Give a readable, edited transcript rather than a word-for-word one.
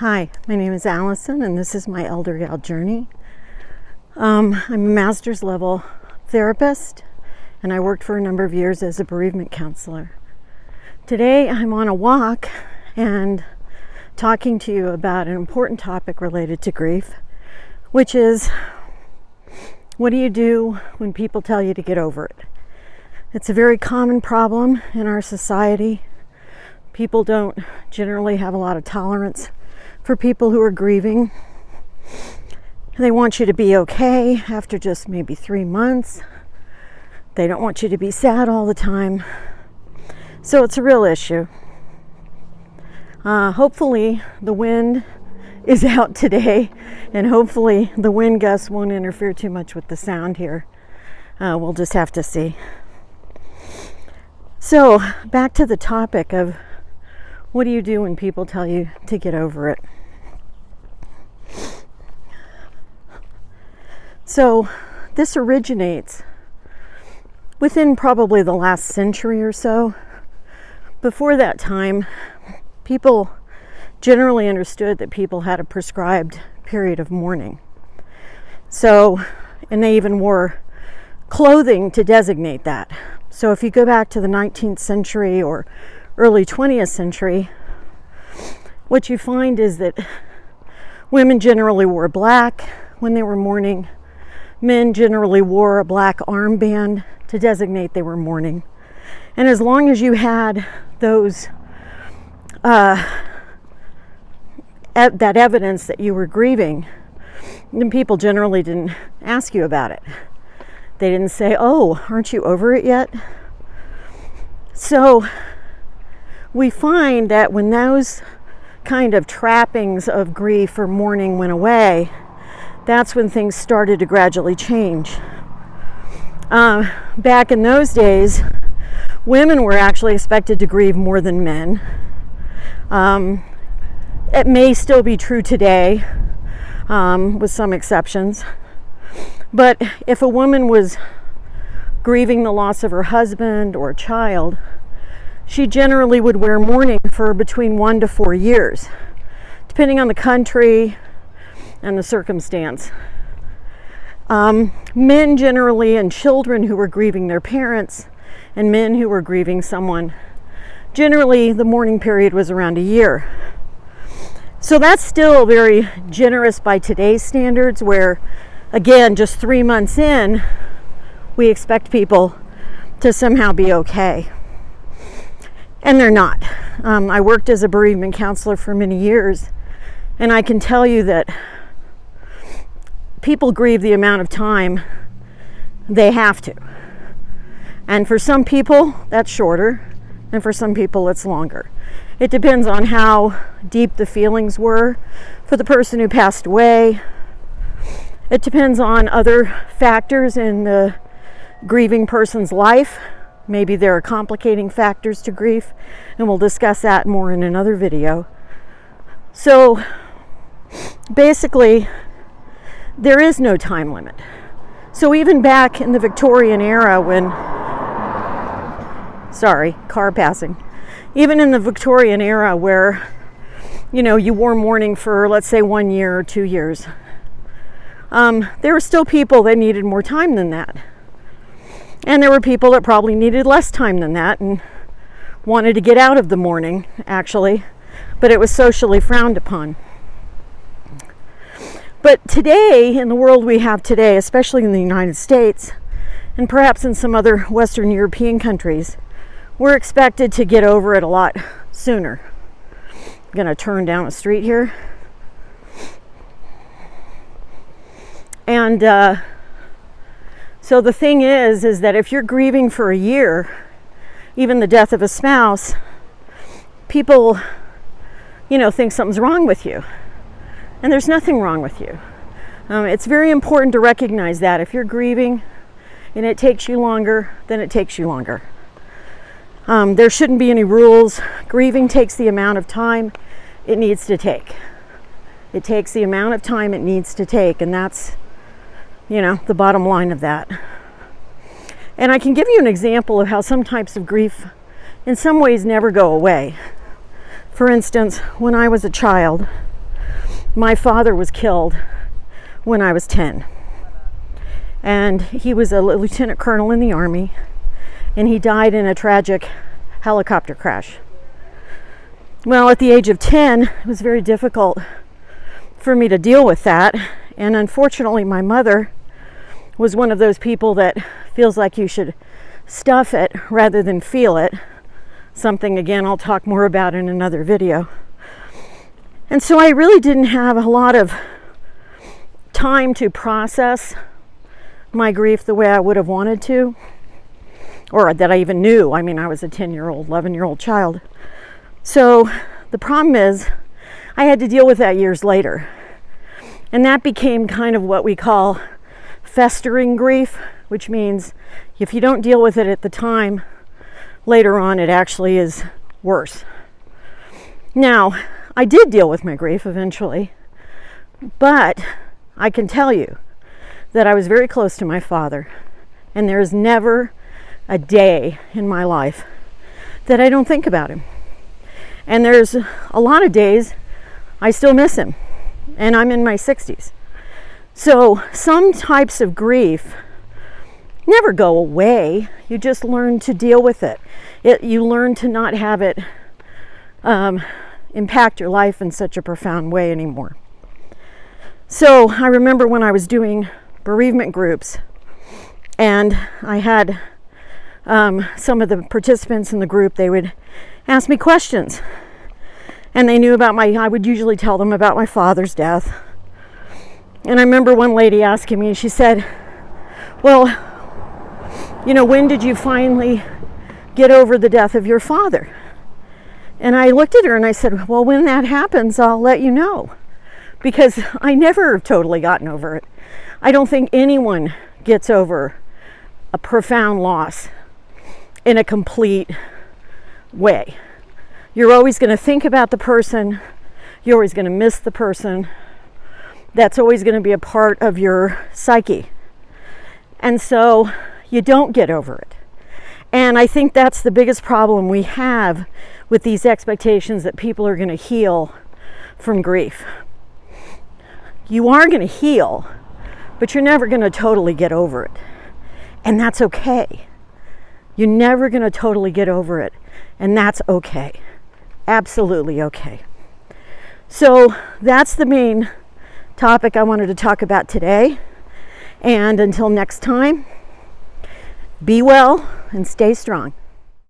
Hi, my name is Allison, and this is my elder gal journey. I'm a master's level therapist, and I worked for a number of years as a bereavement counselor. Today, I'm on a walk and talking to you about an important topic related to grief, which is, what do you do when people tell you to get over it? It's a very common problem in our society. People don't generally have a lot of tolerance for people who are grieving. They want you to be okay after just maybe 3 months. They don't want you to be sad all the time. So it's a real issue. Hopefully the wind is out today, and hopefully the wind gusts won't interfere too much with the sound here. We'll just have to see. So back to the topic of, what do you do when people tell you to get over it? So this originates within probably the last century or so. Before that time, people generally understood that people had a prescribed period of mourning. So, and they even wore clothing to designate that. So if you go back to the 19th century or early 20th century, what you find is that women generally wore black when they were mourning. Men generally wore a black armband to designate they were mourning. And as long as you had those that evidence that you were grieving, then people generally didn't ask you about it. They didn't say, "Oh, aren't you over it yet?" So we find that when those kind of trappings of grief or mourning went away, that's when things started to gradually change. Back in those days, women were actually expected to grieve more than men. It may still be true today, with some exceptions. But if a woman was grieving the loss of her husband or a child, she generally would wear mourning for between 1 to 4 years, depending on the country and the circumstance. Men generally, and children who were grieving their parents, and men who were grieving someone, generally the mourning period was around a year. So that's still very generous by today's standards, where, again, just 3 months in, we expect people to somehow be okay. And they're not. I worked as a bereavement counselor for many years, and I can tell you that people grieve the amount of time they have to. And for some people, that's shorter, and for some people, it's longer. It depends on how deep the feelings were for the person who passed away. It depends on other factors in the grieving person's life. Maybe there are complicating factors to grief, and we'll discuss that more in another video. So basically, there is no time limit. So even back in the Victorian era when, car passing. Even in the Victorian era where, you wore mourning for, let's say, 1 year or 2 years, there were still people that needed more time than that. And there were people that probably needed less time than that and wanted to get out of the mourning, actually, but it was socially frowned upon. But today, in the world we have today, especially in the United States, and perhaps in some other Western European countries, we're expected to get over it a lot sooner. I'm going to turn down a street here. And so the thing is that if you're grieving for a year, even the death of a spouse, people, think something's wrong with you. And there's nothing wrong with you. It's very important to recognize that if you're grieving and it takes you longer, then it takes you longer. There shouldn't be any rules. Grieving takes the amount of time it needs to take. It takes the amount of time it needs to take, and that's, the bottom line of that. And I can give you an example of how some types of grief in some ways never go away. For instance, when I was a child, My father was killed when I was 10. And he was a lieutenant colonel in the Army, and he died in a tragic helicopter crash. Well, at the age of 10, it was very difficult for me to deal with that. And unfortunately, my mother was one of those people that feels like you should stuff it rather than feel it. Something, again, I'll talk more about in another video. And so I really didn't have a lot of time to process my grief the way I would have wanted to, or that I even knew. I mean, I was a 10-year-old, 11-year-old child. So the problem is I had to deal with that years later. And that became kind of what we call festering grief, which means if you don't deal with it at the time, later on it actually is worse. Now, I did deal with my grief eventually, but I can tell you that I was very close to my father, and there is never a day in my life that I don't think about him. And there's a lot of days I still miss him, and I'm in my 60s. So some types of grief never go away. You just learn to deal with it. You learn to not have it impact your life in such a profound way anymore. So I remember when I was doing bereavement groups, and I had some of the participants in the group, they would ask me questions, and they knew about I would usually tell them about my father's death. And I remember one lady asking me, she said, well, when did you finally get over the death of your father? And I looked at her and I said, well, when that happens, I'll let you know, because I never have totally gotten over it. I don't think anyone gets over a profound loss in a complete way. You're always going to think about the person. You're always going to miss the person. That's always going to be a part of your psyche. And so you don't get over it. And I think that's the biggest problem we have with these expectations that people are going to heal from grief. You are going to heal, but you're never going to totally get over it. And that's okay. You're never going to totally get over it. And that's okay. Absolutely okay. So that's the main topic I wanted to talk about today. And until next time, be well and stay strong.